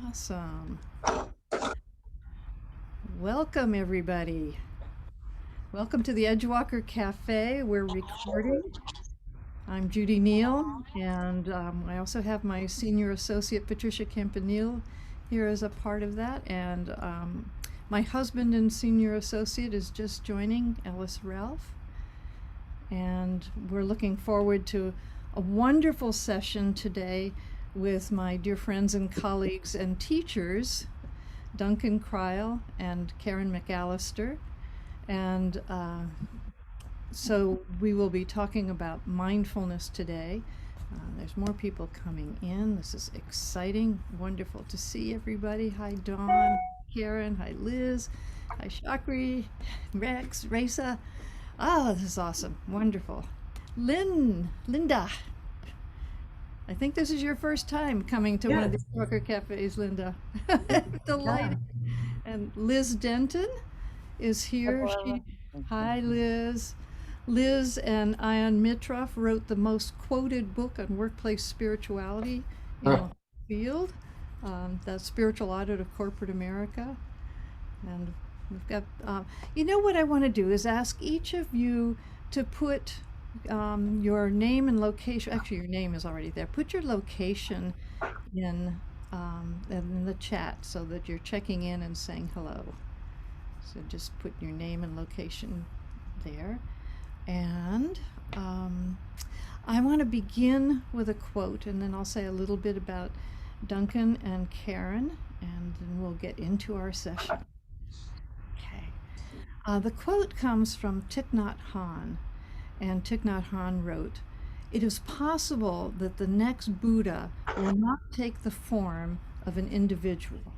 Awesome. Welcome, everybody. Welcome to the Edgewalker Cafe. We're recording. I'm Judy Neal, and I also have my senior associate, Patricia Campanile, here as a part of that. And my husband and senior associate is just joining, Ellis Ralph. And we're looking forward to a wonderful session today with my dear friends and colleagues and teachers, Duncan Cryle and Karen McAllister. And so we will be talking about mindfulness today. There's more people coming in. This is exciting, wonderful to see everybody. Hi, Dawn, Karen. Hi, Liz. Hi, Shakri, Rex, Raisa. Oh, this is awesome, wonderful. Linda. I think this is your first time coming to one of the Yes. Edgewalker Cafes, Linda. Yeah. Delighted. And Liz Denton is here. Hello. Hi, Liz. Liz and Ion Mitroff wrote the most quoted book on workplace spirituality in the field, the Spiritual Audit of Corporate America. And we've got, what I want to do is ask each of you to put your name and location. Actually, your name is already there. Put your location in the chat so that you're checking in and saying hello. So just put your name and location there. And I want to begin with a quote, and then I'll say a little bit about Duncan and Karen, and then we'll get into our session. Okay. The quote comes from Thich Nhat Hanh, and Thich Nhat Hanh wrote, "It is possible that the next Buddha will not take the form of an individual.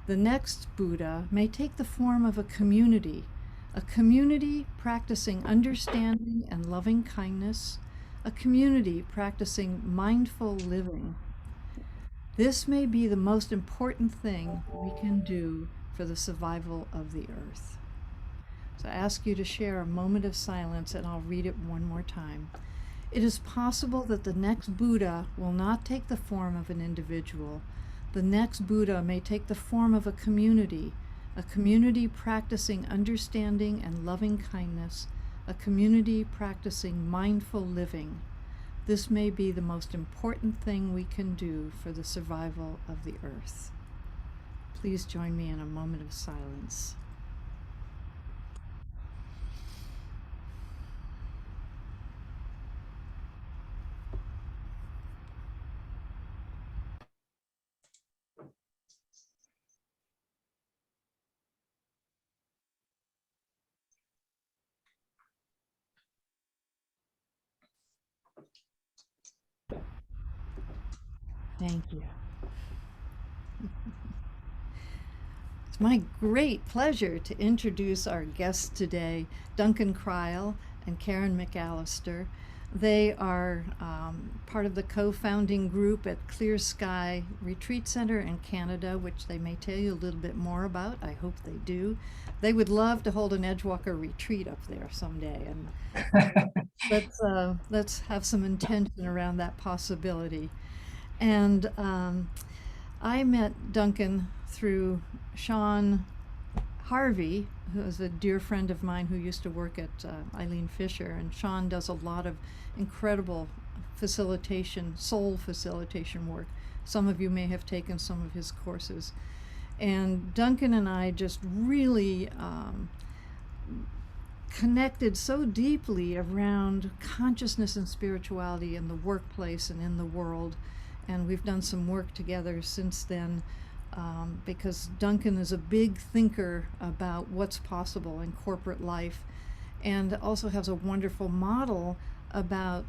The next Buddha may take the form of a community practicing understanding and loving kindness, a community practicing mindful living. This may be the most important thing we can do for the survival of the earth." So I ask you to share a moment of silence, and I'll read it one more time. "It is possible that the next Buddha will not take the form of an individual. The next Buddha may take the form of a community practicing understanding and loving kindness, a community practicing mindful living. This may be the most important thing we can do for the survival of the earth." Please join me in a moment of silence. Thank you. It's my great pleasure to introduce our guests today, Duncan Cryle and Karen McAllister. They are part of the co-founding group at Clear Sky Retreat Center in Canada, which they may tell you a little bit more about. I hope they do. They would love to hold an Edgewalker retreat up there someday, and let's have some intention around that possibility. And I met Duncan through Sean Harvey, who is a dear friend of mine who used to work at Eileen Fisher. And Sean does a lot of incredible facilitation, soul facilitation work. Some of you may have taken some of his courses. And Duncan and I just really connected so deeply around consciousness and spirituality in the workplace and in the world. And we've done some work together since then, because Duncan is a big thinker about what's possible in corporate life, and also has a wonderful model about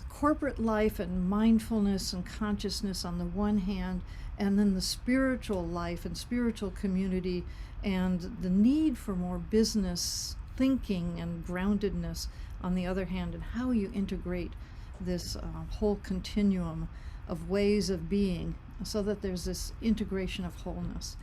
corporate life and mindfulness and consciousness on the one hand, and then the spiritual life and spiritual community and the need for more business thinking and groundedness on the other hand, and how you integrate this whole continuum of ways of being so that there's this integration of wholeness.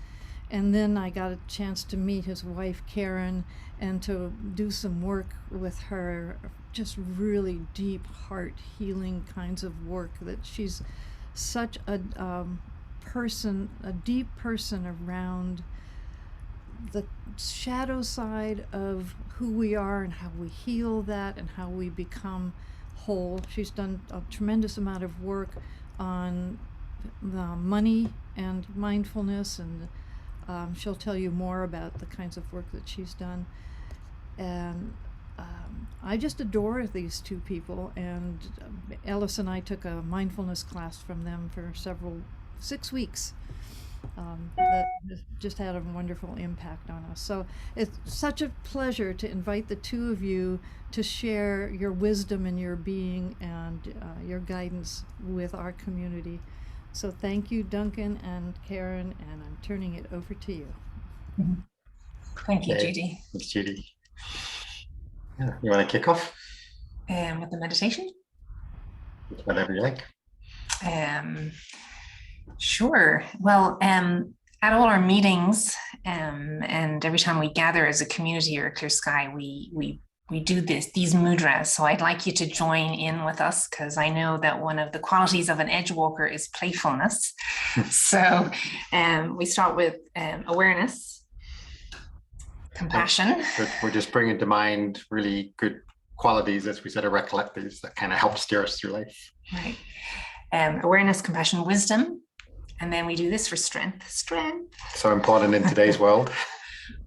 And then I got a chance to meet his wife, Karen, and to do some work with her, just really deep heart healing kinds of work that she's such a person, a deep person around the shadow side of who we are and how we heal that and how we become whole. She's done a tremendous amount of work on money and mindfulness, and she'll tell you more about the kinds of work that she's done. And I just adore these two people, and Ellis and I took a mindfulness class from them for 6 weeks. That just had a wonderful impact on us. So it's such a pleasure to invite the two of you to share your wisdom and your being and your guidance with our community. So thank you, Duncan and Karen, and I'm turning it over to you. Thank you, Judy. Thanks, Judy. Yeah, you want to kick off? With the meditation? Whatever you like. Sure. Well, at all our meetings, and every time we gather as a community or a Clear Sky, we do these mudras. So I'd like you to join in with us, because I know that one of the qualities of an Edgewalker is playfulness. So we start with awareness, compassion. We're just bringing to mind really good qualities, as we said, to recollect these that kind of help steer us through life. Right. Awareness, compassion, wisdom. And then we do this for strength. So important in today's world.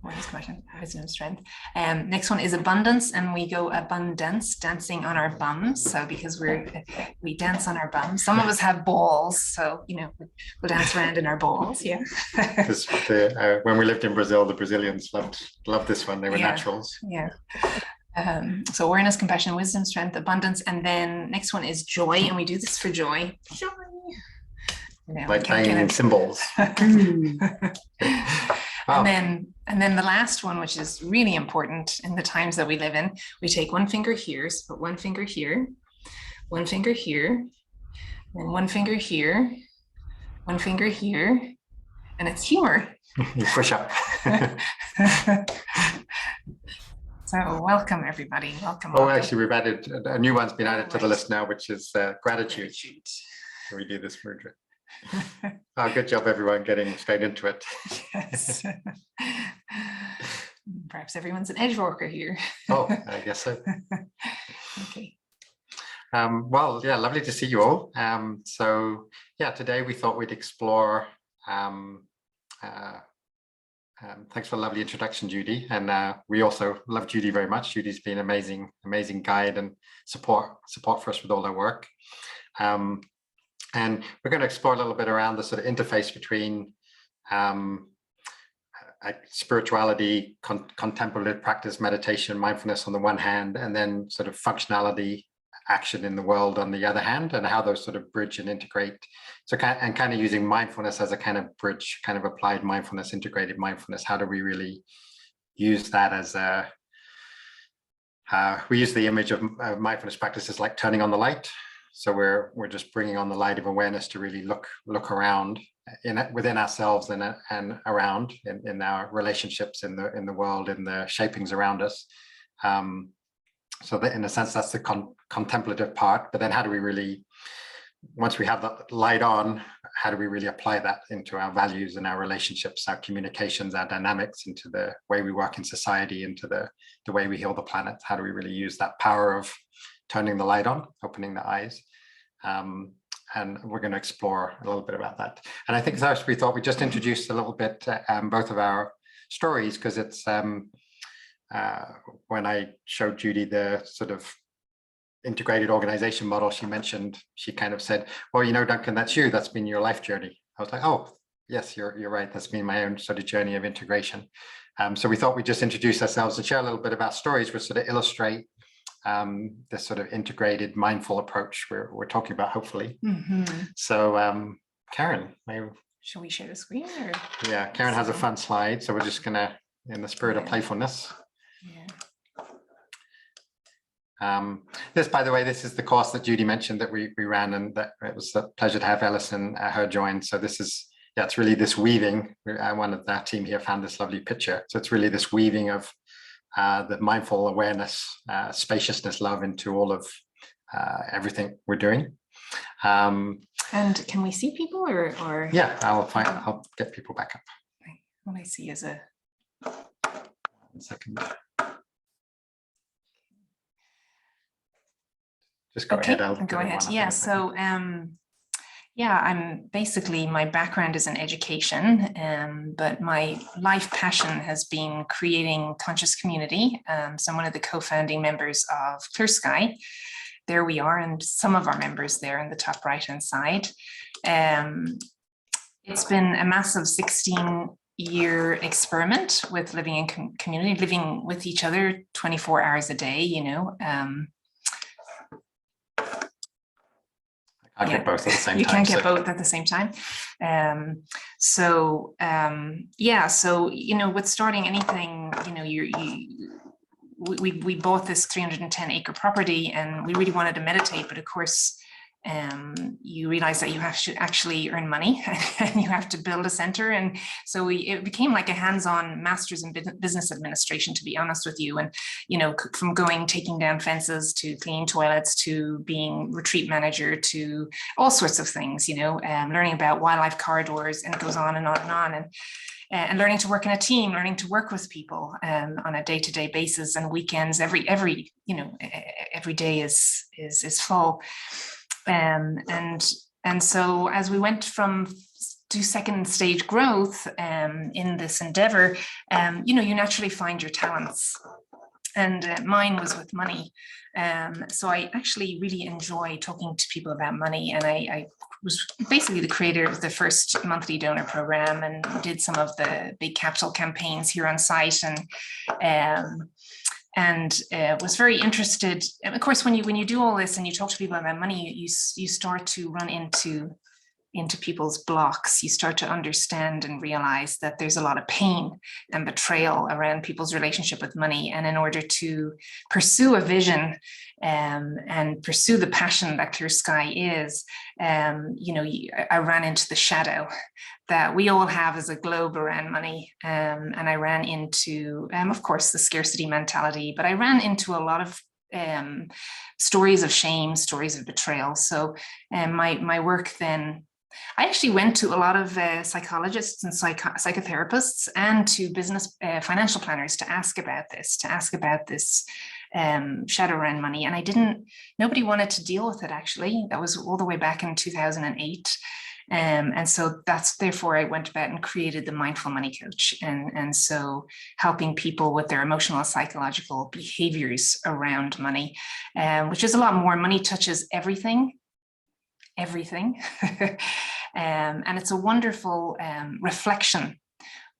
Awareness, compassion, wisdom, strength. Next one is abundance, and we go abundance, dancing on our bums. So because we dance on our bums. Some of us have balls, so we'll dance around in our balls. Yeah. When we lived in Brazil, the Brazilians loved this one. They were naturals. Yeah. So awareness, compassion, wisdom, strength, abundance, and then next one is joy, and we do this for joy. Joy. Like banging cymbals. Wow. And then the last one, which is really important in the times that we live in, we take one finger here, so put one finger here, one finger here, and one finger here, one finger here, and it's humor. You push up. So welcome, everybody. Welcome. Actually, we've added a new one's been added to the list now, which is gratitude. So we do this mudra. Good job, everyone, getting straight into it. Yes. Perhaps everyone's an Edgewalker here. I guess so. Okay. Well, yeah, lovely to see you all. So yeah, today we thought we'd explore. Thanks for the lovely introduction, Judy. And we also love Judy very much. Judy's been an amazing guide and support for us with all our work. And we're going to explore a little bit around the sort of interface between spirituality, contemplative practice, meditation, mindfulness on the one hand, and then sort of functionality, action in the world on the other hand, and how those sort of bridge and integrate. So kind of using mindfulness as a kind of bridge, kind of applied mindfulness, integrated mindfulness. How do we really use that as a, we use the image of mindfulness practices like turning on the light. So we're just bringing on the light of awareness to really look around within ourselves and around in our relationships in the world, in the shapings around us. So that in a sense, that's the contemplative part. But then how do we really, once we have that light on, how do we really apply that into our values and our relationships, our communications, our dynamics, into the way we work in society, into the way we heal the planet? How do we really use that power of turning the light on, opening the eyes? And we're going to explore a little bit about that. And I think first we thought we'd just introduce a little bit both of our stories, because it's when I showed Judy the sort of integrated organization model, she kind of said, well, Duncan, that's you, that's been your life journey. I was like, oh, yes, you're right. That's been my own sort of journey of integration. So we thought we'd just introduce ourselves and share a little bit of our stories, which sort of illustrate this sort of integrated mindful approach we're talking about, hopefully. Mm-hmm. So Karen, maybe. Shall we share the screen? Or? Yeah, Karen has a fun slide, so we're just gonna, in the spirit of playfulness. Yeah. This, by the way, this is the course that Judy mentioned that we ran, and that it was a pleasure to have Ellis and her join. So this is, it's really this weaving. One of our team here found this lovely picture. So it's really this weaving of the mindful awareness, spaciousness, love into all of everything we're doing. And can we see people or? Yeah, I'll get people back up. What I see is a. 1 second. Just go ahead. I'll go ahead. Yeah. So, yeah, I'm basically, my background is in education, but my life passion has been creating conscious community. So I'm one of the co-founding members of Clear Sky. There we are, and some of our members there in the top right-hand side. It's been a massive 16-year experiment with living in community, living with each other 24 hours a day, you know. I can't get both at the same time. You can't get both at the same time. Yeah, so, you know, with starting anything, you know, we bought this 310-acre property and we really wanted to meditate, but of course, you realize that you have to actually earn money and you have to build a center. And so it became like a hands-on master's in business administration, to be honest with you. And, you know, from taking down fences to cleaning toilets to being retreat manager to all sorts of things, you know, learning about wildlife corridors, and it goes on and on and on. And learning to work in a team, learning to work with people on a day-to-day basis, and weekends, every day is full. And so as we went to second stage growth in this endeavor, you know, you naturally find your talents, and mine was with money. So I actually really enjoy talking to people about money, and I was basically the creator of the first monthly donor program and did some of the big capital campaigns here on site, and was very interested. And of course, when you do all this and you talk to people about money, you start to run into people's blocks. You start to understand and realize that there's a lot of pain and betrayal around people's relationship with money. And in order to pursue a vision and pursue the passion that Clear Sky is, you know, I ran into the shadow that we all have as a globe around money. And I ran into, of course, the scarcity mentality, but I ran into a lot of stories of shame, stories of betrayal. So my work then, I actually went to a lot of psychologists and psychotherapists and to business financial planners to ask about this shadow around money. And nobody wanted to deal with it, actually. That was all the way back in 2008. And so therefore I went about and created the Mindful Money Coach. And so helping people with their emotional and psychological behaviors around money, which is a lot more. Money touches everything. And it's a wonderful reflection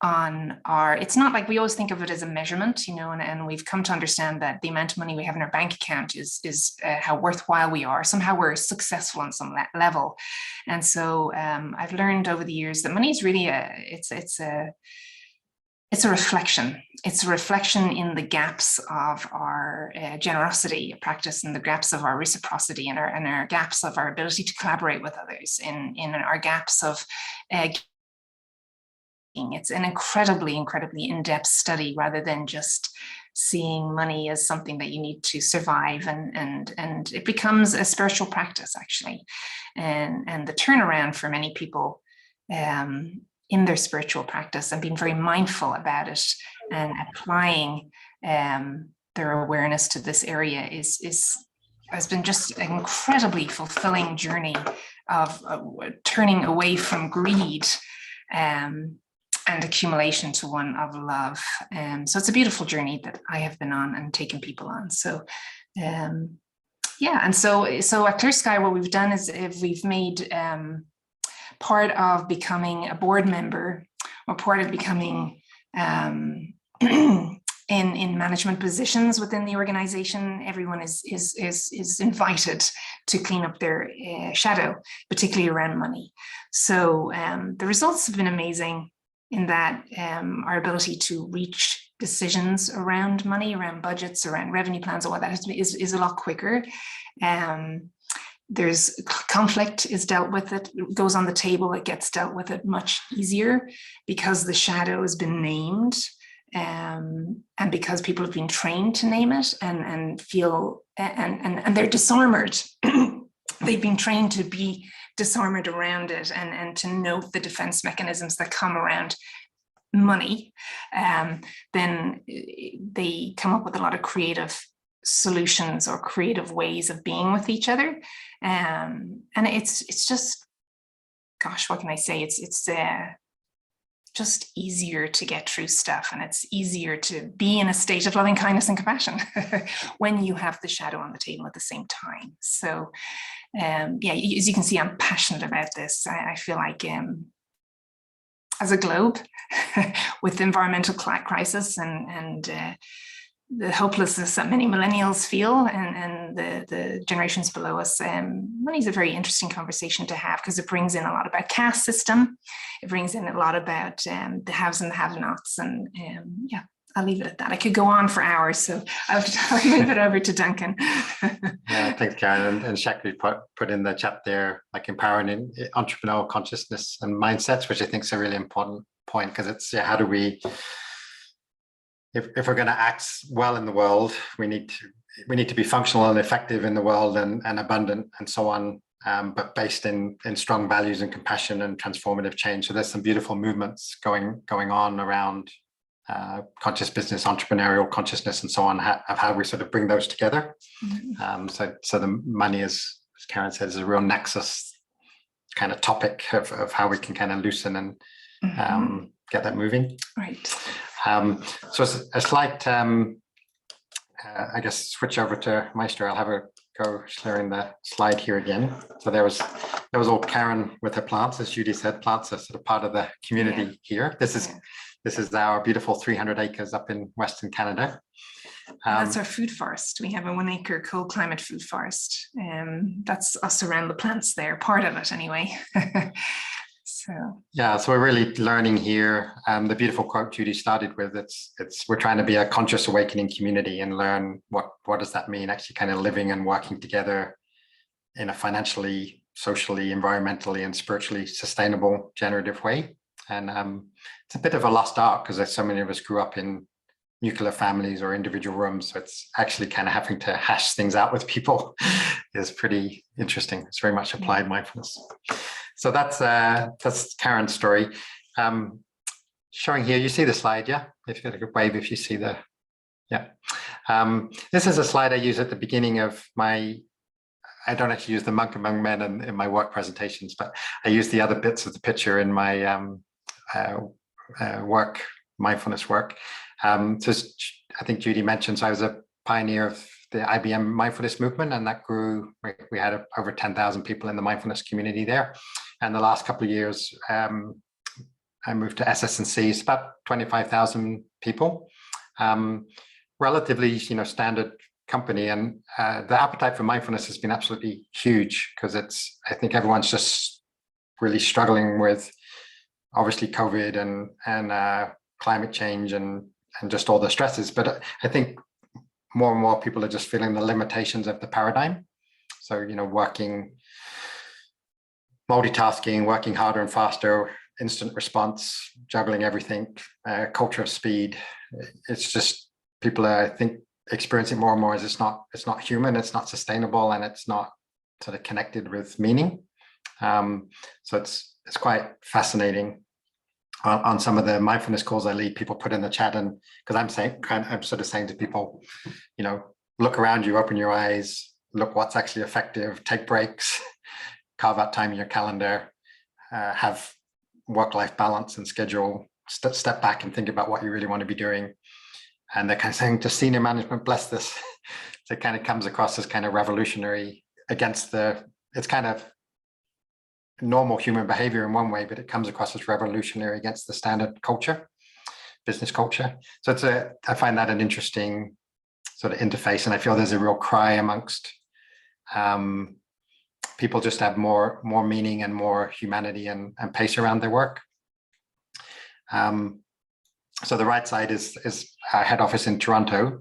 on it's not like we always think of it as a measurement, you know, and we've come to understand that the amount of money we have in our bank account is how worthwhile we are. Somehow we're successful on some level. And so I've learned over the years that money is really it's a reflection. It's a reflection in the gaps of our generosity practice, and the gaps of our reciprocity, and our gaps of our ability to collaborate with others, in our gaps of it's an incredibly in-depth study, rather than just seeing money as something that you need to survive, and it becomes a spiritual practice, actually. And the turnaround for many people in their spiritual practice, and being very mindful about it and applying their awareness to this area has been just an incredibly fulfilling journey of turning away from greed and accumulation to one of love. So it's a beautiful journey that I have been on and taken people on. So yeah, and so at Clear Sky, what we've done is we've made part of becoming a board member, or part of becoming in management positions within the organization, everyone is invited to clean up their shadow, particularly around money. So the results have been amazing, in that our ability to reach decisions around money, around budgets, around revenue plans, all that is a lot quicker. There's conflict is dealt with, it goes on the table, it gets dealt with it much easier, because the shadow has been named, and because people have been trained to name it and feel and they're disarmored. they've been trained to be disarmored around it and to note the defense mechanisms that come around money, then they come up with a lot of creative solutions or creative ways of being with each other. And it's just, gosh, what can I say? It's just easier to get through stuff, and it's easier to be in a state of loving kindness and compassion when you have the shadow on the table at the same time. So yeah, as you can see, I'm passionate about this. I feel like as a globe with the environmental crisis and the hopelessness that many millennials feel and the generations below us, money is a very interesting conversation to have, because it brings in a lot about caste system. It brings in a lot about the haves and the have-nots. And yeah, I'll leave it at that. I could go on for hours, so I'll move it over to Duncan. Yeah, thanks, Karen. And Shakti put in the chat there, like empowering entrepreneurial consciousness and mindsets, which I think is a really important point, because it's, yeah, how do we, if we're going to act well in the world, we need to be functional and effective in the world and abundant and so on, but based in strong values and compassion and transformative change. So there's some beautiful movements going on around conscious business, entrepreneurial consciousness, and so on, of how we sort of bring those together. So the money is, as Karen said, is a real nexus kind of topic of how we can kind of loosen and get that moving. Right. So a slight, I guess, switch over to Meister. I'll have a go sharing the slide here again. So there was all Karen with her plants. As Judy said, plants are sort of part of the community here. This is our beautiful 300 acres up in Western Canada. That's our food forest. We have a 1 acre cold climate food forest. That's us around the plants there, part of it anyway. So yeah, so we're really learning here. The beautiful quote Judy started with, we're trying to be a conscious awakening community and learn what does that mean, actually kind of living and working together in a financially, socially, environmentally, and spiritually sustainable, generative way. And it's a bit of a lost art, because there's so many of us grew up in nuclear families or individual rooms. So it's actually kind of having to hash things out with people is pretty interesting. It's very much applied mindfulness. So that's Karen's story. Showing here, you see the slide, yeah? If you get a good wave, if you see the, yeah. This is a slide I use at the beginning of my, I don't actually use the monk among men in my work presentations, but I use the other bits of the picture in my work, mindfulness work. So I think Judy mentioned, so I was a pioneer of the IBM mindfulness movement, and that grew. We had over 10,000 people in the mindfulness community there. And the last couple of years, I moved to SS&C. It's about 25,000 people, relatively, standard company. And the appetite for mindfulness has been absolutely huge, because I think everyone's just really struggling with, obviously, COVID and climate change and just all the stresses. But I think more and more people are just feeling the limitations of the paradigm. So, working, multitasking, working harder and faster, instant response, juggling everything, culture of speed. It's just, people are, I think, experiencing more and more as it's not human, it's not sustainable, and it's not sort of connected with meaning. So it's quite fascinating. On some of the mindfulness calls I lead, people put in the chat, and because I'm sort of saying to people, look around you, open your eyes, look what's actually effective, take breaks, carve out time in your calendar, have work-life balance and schedule, step back and think about what you really want to be doing. And they're kind of saying to senior management, bless this. So it kind of comes across as kind of revolutionary against it's kind of normal human behavior in one way, but it comes across as revolutionary against the standard culture, business culture. So I find that an interesting sort of interface, and I feel there's a real cry amongst people just have more meaning and more humanity and pace around their work. So the right side is our head office in Toronto.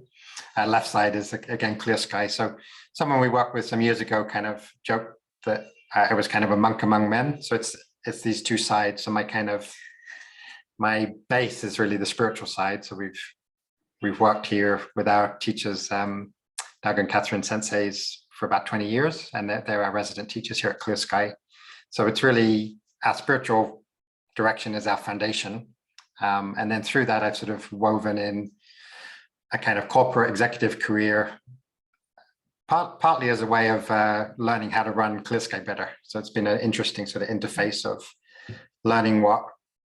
Left side is, again, clear sky. So someone we worked with some years ago kind of joked that I was kind of a monk among men. So it's these two sides. So my base is really the spiritual side. So we've worked here with our teachers, Doug and Catherine senseis, for about 20 years, and they're our resident teachers here at Clear Sky. So it's really our spiritual direction is our foundation. And then through that, I've sort of woven in a kind of corporate executive career, partly as a way of learning how to run Clear Sky better. So it's been an interesting sort of interface of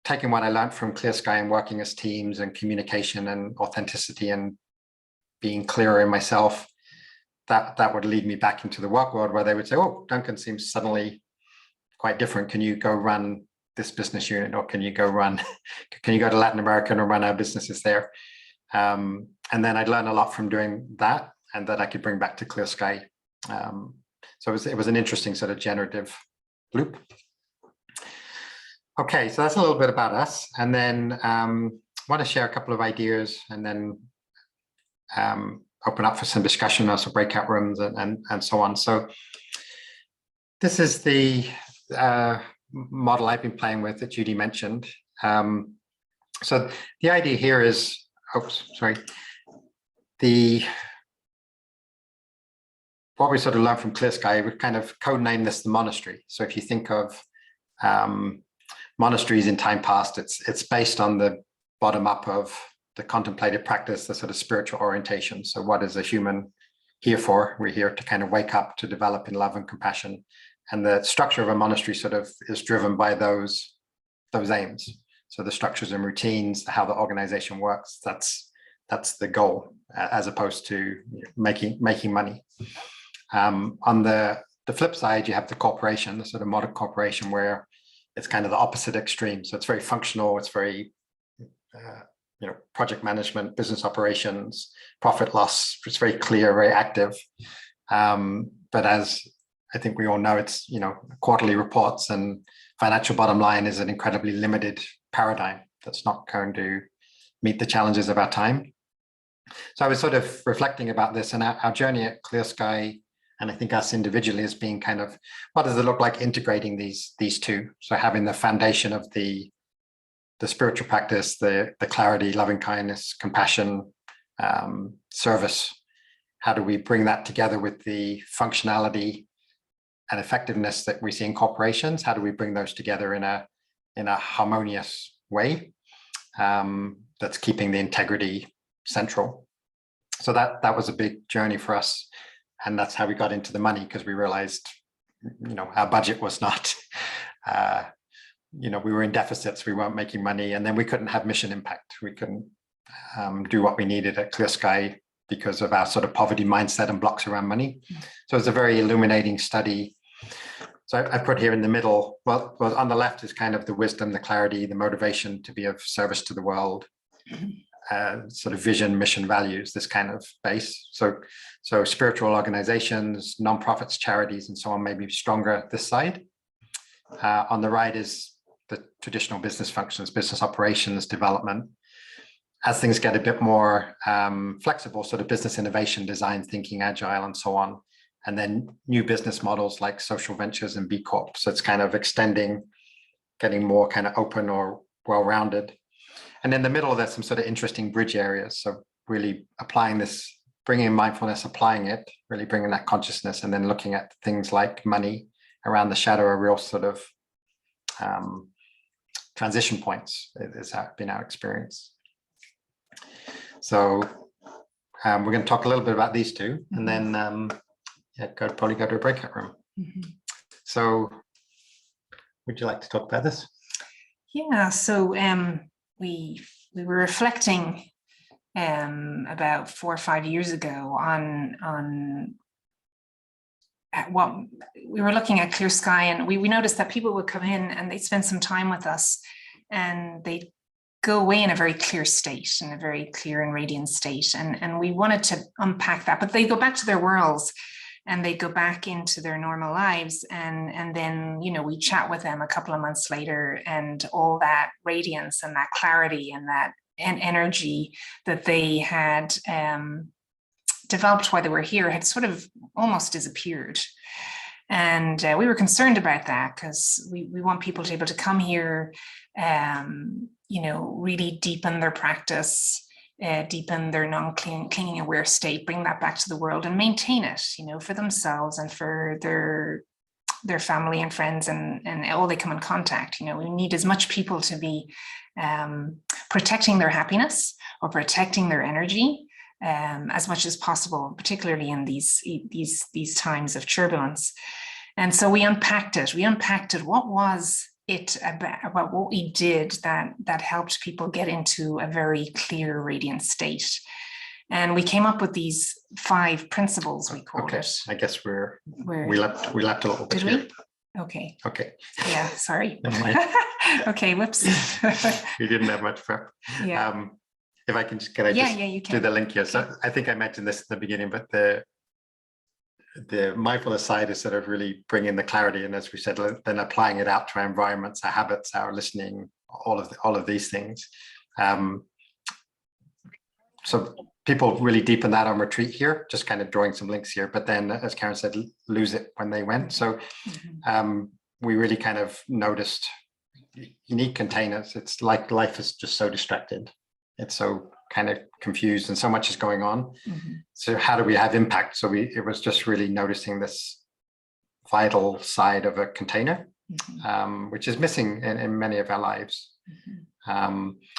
taking what I learned from Clear Sky and working as teams and communication and authenticity and being clearer in myself. That would lead me back into the work world, where they would say, oh, Duncan seems suddenly quite different. Can you go run this business unit, or can you go to Latin America and run our businesses there? And then I'd learn a lot from doing that, and that I could bring back to Clear Sky. So it was an interesting sort of generative loop. Okay, so that's a little bit about us. And then I want to share a couple of ideas, and then open up for some discussion, also breakout rooms and so on. So this is the model I've been playing with that Judy mentioned. So the idea here is, what we sort of learned from Clear Sky, we kind of codenamed this the Monastery. So if you think of monasteries in time past, it's based on the bottom up of the contemplative practice, the sort of spiritual orientation. So what is a human here for? We're here to kind of wake up, to develop in love and compassion. And the structure of a monastery sort of is driven by those aims. So the structures and routines, how the organization works, that's the goal, as opposed to making money. On the flip side, you have the corporation, the sort of modern corporation, where it's kind of the opposite extreme. So it's very functional, it's very project management, business operations, profit loss. It's very clear, very active. But as I think we all know, it's quarterly reports and financial bottom line is an incredibly limited paradigm that's not going to meet the challenges of our time. So I was sort of reflecting about this, and our journey at Clear Sky, and I think us individually, as being kind of, what does it look like integrating these two? So having the foundation of the spiritual practice, the clarity, loving kindness, compassion, service. How do we bring that together with the functionality and effectiveness that we see in corporations? How do we bring those together in a harmonious way that's keeping the integrity central? So that was a big journey for us, and that's how we got into the money, because we realized, our budget was not. We were in deficits, we weren't making money, and then we couldn't have mission impact. We couldn't do what we needed at Clear Sky because of our sort of poverty mindset and blocks around money. So it's a very illuminating study. So I put here in the middle, well, on the left is kind of the wisdom, the clarity, the motivation to be of service to the world, sort of vision, mission, values, this kind of base. So spiritual organizations, nonprofits, charities, and so on may be stronger this side. On the right is the traditional business functions, business operations, development. As things get a bit more flexible, sort of business innovation, design thinking, agile, and so on. And then new business models like social ventures and B Corp. So it's kind of extending, getting more kind of open or well-rounded. And in the middle, there's some sort of interesting bridge areas. So really applying this, bringing in mindfulness, applying it, really bringing that consciousness, and then looking at things like money around the shadow, a real sort of transition points has been our experience. So we're going to talk a little bit about these two, and then probably go to a breakout room. So would you like to talk about this? Yeah, so we were reflecting about 4 or 5 years ago on what we were looking at Clear Sky, and we noticed that people would come in and they'd spend some time with us, and they'd go away in a very clear state, in a very clear and radiant state. And we wanted to unpack that, but they go back to their worlds and they go back into their normal lives. And then, we chat with them a couple of months later, and all that radiance and that clarity and that energy that they had developed while they were here had sort of almost disappeared. And we were concerned about that, because we want people to be able to come here, really deepen their practice, deepen their non-clinging aware state, bring that back to the world and maintain it, for themselves and for their family and friends and all they come in contact. We need as much people to be protecting their happiness or protecting their energy as much as possible, particularly in these times of turbulence. And so we unpacked it. What was it about what we did that helped people get into a very clear, radiant state? And we came up with these 5 principles, we called it. I guess we left a little bit here. Okay. Yeah, sorry. Okay, whoops. We didn't have much prep. Yeah. If I can just, you can do the link here? So I think I mentioned this in the beginning, but the mindfulness side is sort of really bringing the clarity, and as we said, then applying it out to our environments, our habits, our listening, all of these things. So people really deepen that on retreat here, just kind of drawing some links here, but then, as Karen said, lose it when they went. So we really kind of noticed you need containers. It's like life is just so distracted. It's so kind of confused and so much is going on. So how do we have impact? So it was just really noticing this vital side of a container, which is missing in many of our lives.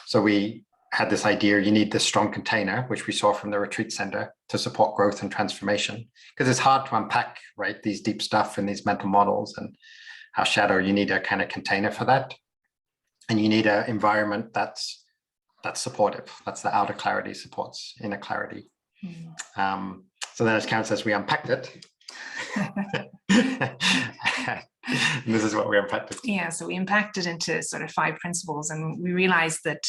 So we had this idea, you need this strong container, which we saw from the retreat center, to support growth and transformation, because it's hard to unpack, right, these deep stuff and these mental models and our shadow. You need a kind of container for that, and you need an environment that's supportive. That's the outer clarity supports inner clarity. So then, as Karen says, we unpacked it. And this is what we unpacked it. Yeah, so we unpacked it into sort of 5 principles, and we realized that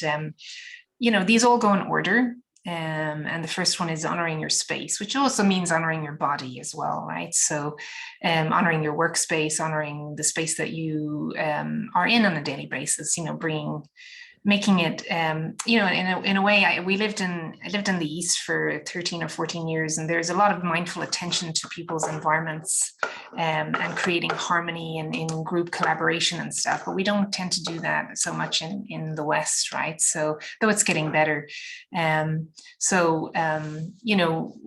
these all go in order. And the first one is honoring your space, which also means honoring your body as well, right? So honoring your workspace, honoring the space that you are in on a daily basis, making it, in a way, I lived in the East for 13 or 14 years, and there's a lot of mindful attention to people's environments and creating harmony and in group collaboration and stuff, but we don't tend to do that so much in the West, right? So, though it's getting better.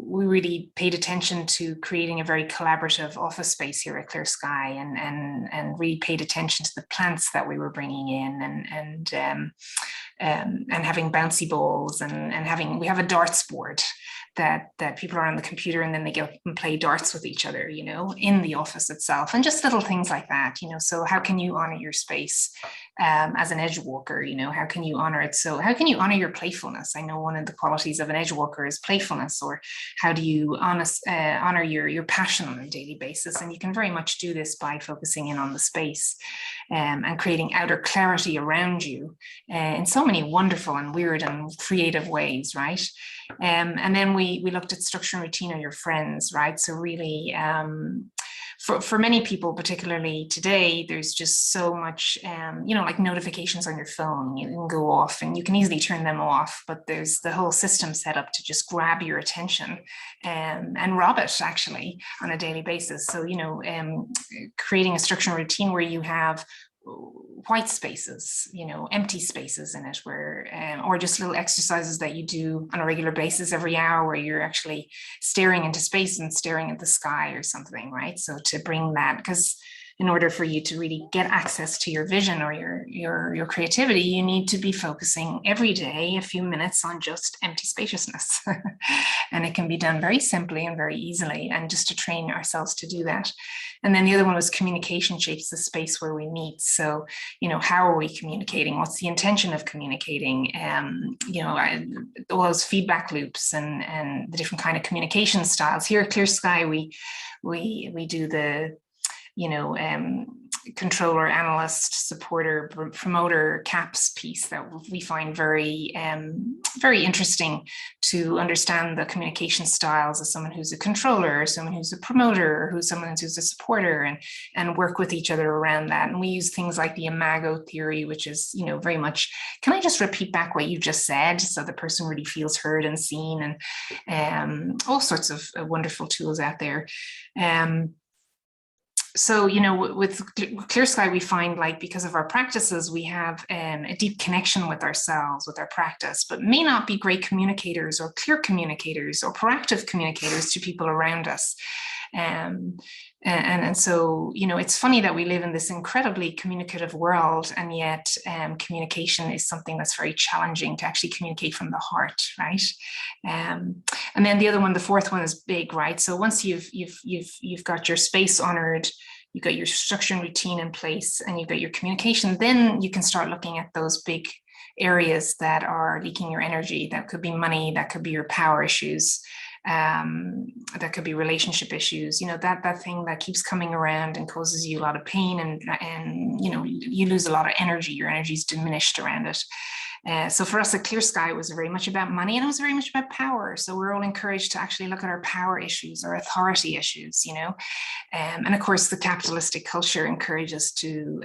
We really paid attention to creating a very collaborative office space here at Clear Sky, and really paid attention to the plants that we were bringing in, and having bouncy balls, and we have a darts board that people are on the computer, and then they go and play darts with each other, in the office itself, and just little things like that, so how can you honor your space as an edge walker? How can you honor it? So how can you honor your playfulness? I know one of the qualities of an edge walker is playfulness, or how do you honor your passion on a daily basis? And you can very much do this by focusing in on the space and creating outer clarity around you in so many wonderful and weird and creative ways, right? And then we looked at structure and routine of your friends, right? So really, for many people, particularly today, there's just so much, like notifications on your phone. You can go off, and you can easily turn them off, but there's the whole system set up to just grab your attention and rob it, actually, on a daily basis. So, creating a structure and routine where you have white spaces, empty spaces in it, where or just little exercises that you do on a regular basis every hour, where you're actually staring into space and staring at the sky or something, right? So to bring that, because in order for you to really get access to your vision or your creativity, you need to be focusing every day a few minutes on just empty spaciousness. And it can be done very simply and very easily, and just to train ourselves to do that. And then the other one was communication shapes the space where we meet. So, how are we communicating? What's the intention of communicating? All those feedback loops and the different kind of communication styles. Here at Clear Sky, we do the controller, analyst, supporter, promoter, CAPS piece that we find very, very interesting to understand the communication styles of someone who's a controller, or someone who's a promoter, or someone who's a supporter, and work with each other around that. And we use things like the Imago Theory, which is, very much, can I just repeat back what you just said, so the person really feels heard and seen, and all sorts of wonderful tools out there. so, with Clear Sky, we find, like, because of our practices, we have a deep connection with ourselves, with our practice, but may not be great communicators or clear communicators or proactive communicators to people around us. And so, it's funny that we live in this incredibly communicative world, and yet communication is something that's very challenging to actually communicate from the heart, right? And then the other one, the fourth one, is big, right? So once you've got your space honored, you've got your structure and routine in place, and you've got your communication, then you can start looking at those big areas that are leaking your energy. That could be money, that could be your power issues. That could be relationship issues, that thing that keeps coming around and causes you a lot of pain, and you lose a lot of energy. Your energy is diminished around it. So for us at Clear Sky, it was very much about money, and it was very much about power. So we're all encouraged to actually look at our power issues, our authority issues, and of course the capitalistic culture encourages to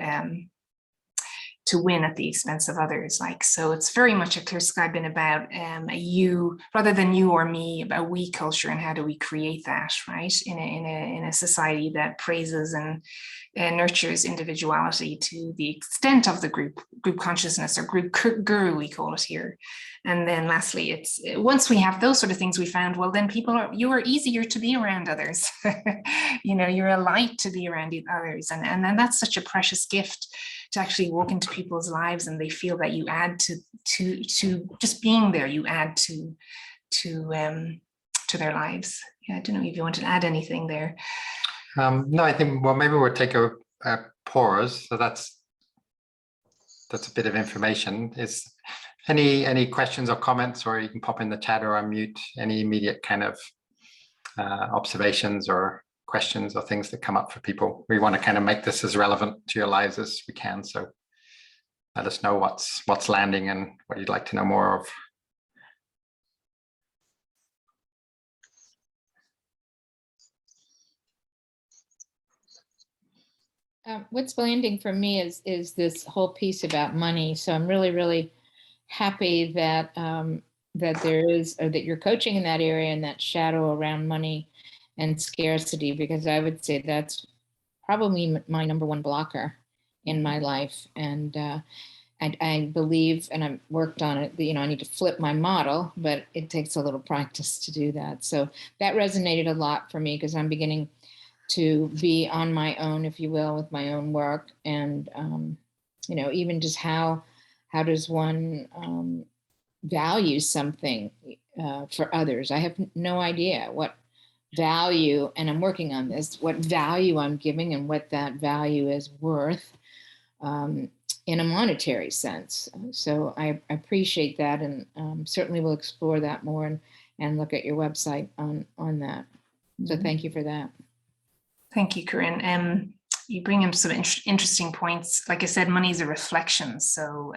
win at the expense of others. So it's very much a Clear Sky been about a you rather than you or me, about we culture, and how do we create that, right, in a society that praises and nurtures individuality to the extent of the group consciousness, or group guru, we call it here. And then lastly, it's once we have those sort of things, we found, well, then you are easier to be around others. You're a light to be around others, and then that's such a precious gift, to actually walk into people's lives and they feel that you add to just being there. You add to their lives. Yeah, I don't know if you want to add anything there. No, I think, well, maybe we'll take a pause. So that's a bit of information. Is any questions or comments, or you can pop in the chat or unmute any immediate kind of observations or questions or things that come up for people. We want to kind of make this as relevant to your lives as we can. So let us know what's landing and what you'd like to know more of. What's landing for me is this whole piece about money. So I'm really, really happy that that you're coaching in that area, and that shadow around money and scarcity, because I would say that's probably my number one blocker in my life. And I believe, and I've worked on it, I need to flip my model, but it takes a little practice to do that. So that resonated a lot for me, because I'm beginning to be on my own, if you will, with my own work. And, even just how does one value something for others? I have no idea what value, and I'm working on this, what value I'm giving and what that value is worth in a monetary sense. So I appreciate that, and certainly will explore that more and look at your website on that. So thank you for that. Thank you, Corinne. You bring in some interesting points. Like I said, money is a reflection, so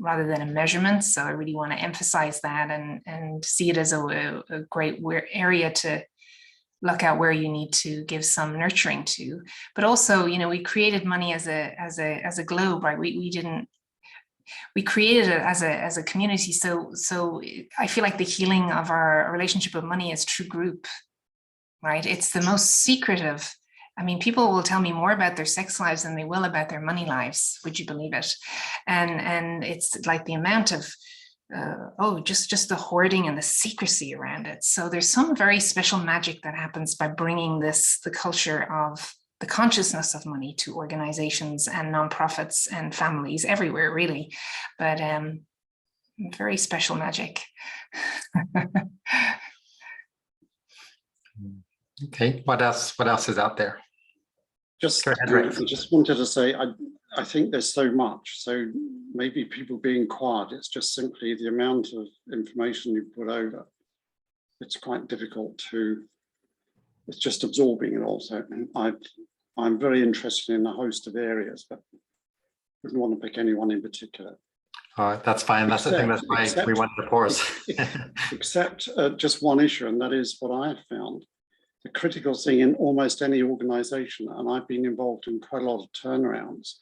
rather than a measurement. So I really want to emphasize that and see it as a great area to look at where you need to give some nurturing to. But also, we created money as a globe, right? We created it as a community. So I feel like the healing of our relationship with money is true group, right? It's the most secretive. I mean, people will tell me more about their sex lives than they will about their money lives. Would you believe it? And it's like the amount of, just the hoarding and the secrecy around it. So there's some very special magic that happens by bringing the culture of the consciousness of money to organizations and nonprofits and families everywhere, really. But very special magic. Okay, what else is out there? Just wanted to say, I think there's so much. So maybe people being quiet, it's just simply the amount of information you put over. It's quite difficult it's just absorbing it all. So I'm very interested in a host of areas, but wouldn't want to pick anyone in particular. That's fine. That's the thing. That's why we wanted to pause. Except just one issue, and that is what I have found. The critical thing in almost any organization, and I've been involved in quite a lot of turnarounds,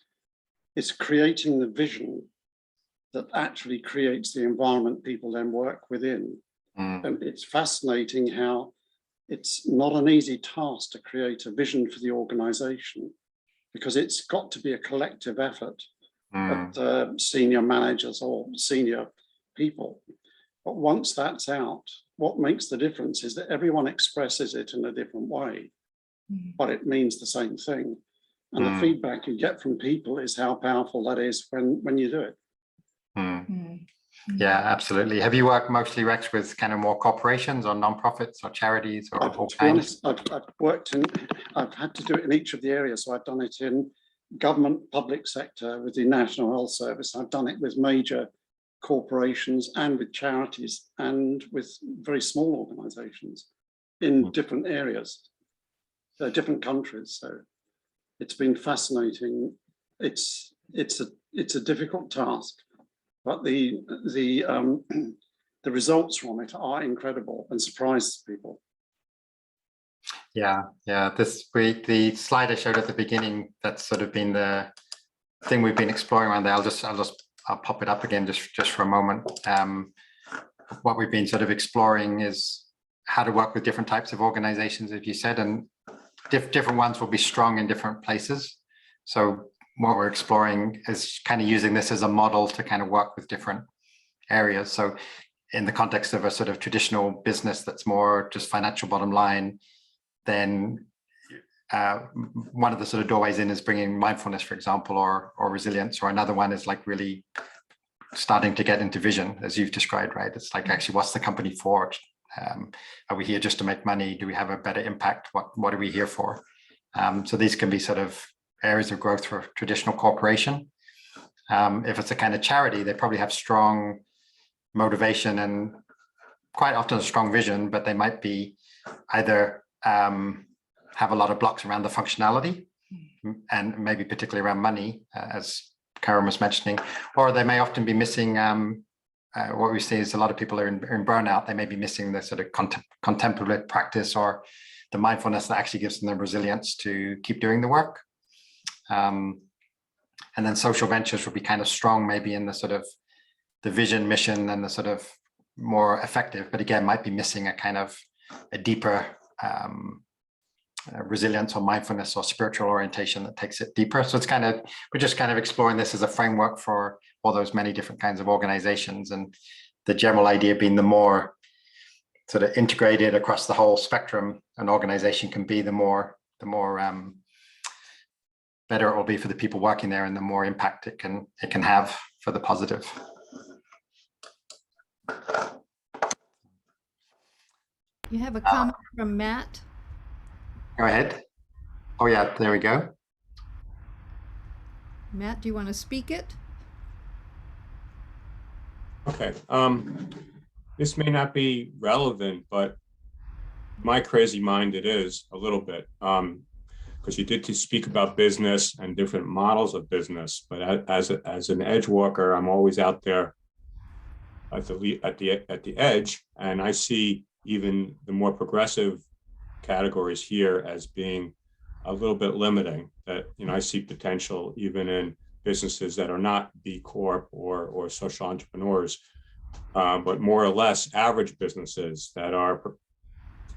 is creating the vision that actually creates the environment people then work within. And it's fascinating how it's not an easy task to create a vision for the organization, because it's got to be a collective effort of senior managers or senior people. But once that's out, what makes the difference is that everyone expresses it in a different way, but it means the same thing. And the feedback you get from people is how powerful that is when you do it. Yeah, absolutely. Have you worked mostly, Rex, with kind of more corporations or non-profits or charities or all To be kinds? honest, I've had to do it in each of the areas. So I've done it in government, public sector, with the National Health Service. I've done it with major corporations and with charities and with very small organizations in different areas, different countries. So it's been fascinating. It's a difficult task, but the results from it are incredible and surprise people. Yeah. This week, the slide I showed at the beginning, that's sort of been the thing we've been exploring around there. I'll pop it up again just for a moment. What we've been sort of exploring is how to work with different types of organizations, as you said, and different ones will be strong in different places. So what we're exploring is kind of using this as a model to kind of work with different areas. So in the context of a sort of traditional business that's more just financial bottom line, then one of the sort of doorways in is bringing mindfulness, for example, or resilience, or another one is like really starting to get into vision, as you've described, right? It's like, actually, what's the company for? Are we here just to make money? Do we have a better impact? What are we here for? So these can be sort of areas of growth for traditional corporation. If it's a kind of charity, they probably have strong motivation and quite often a strong vision, but they might be either have a lot of blocks around the functionality and maybe particularly around money, as Karen was mentioning, or they may often be missing what we see is a lot of people are in burnout. They may be missing the sort of contemplative practice or the mindfulness that actually gives them the resilience to keep doing the work. And then social ventures would be kind of strong, maybe in the sort of the vision, mission, and the sort of more effective, but again, might be missing a kind of a deeper resilience or mindfulness or spiritual orientation that takes it deeper. So it's kind of, we're just kind of exploring this as a framework for all those many different kinds of organizations, and the general idea being the more sort of integrated across the whole spectrum an organization can be, the more better it will be for the people working there, and the more impact it can have for the positive. You have a comment from Matt? Go ahead. Oh yeah, there we go. Matt, do you want to speak it? Okay. This may not be relevant, but my crazy mind it is a little bit, because you did to speak about business and different models of business. But as an Edgewalker, I'm always out there at the edge, and I see even the more progressive categories here as being a little bit limiting. That, you know, I see potential even in businesses that are not B Corp or social entrepreneurs, but more or less average businesses that are, for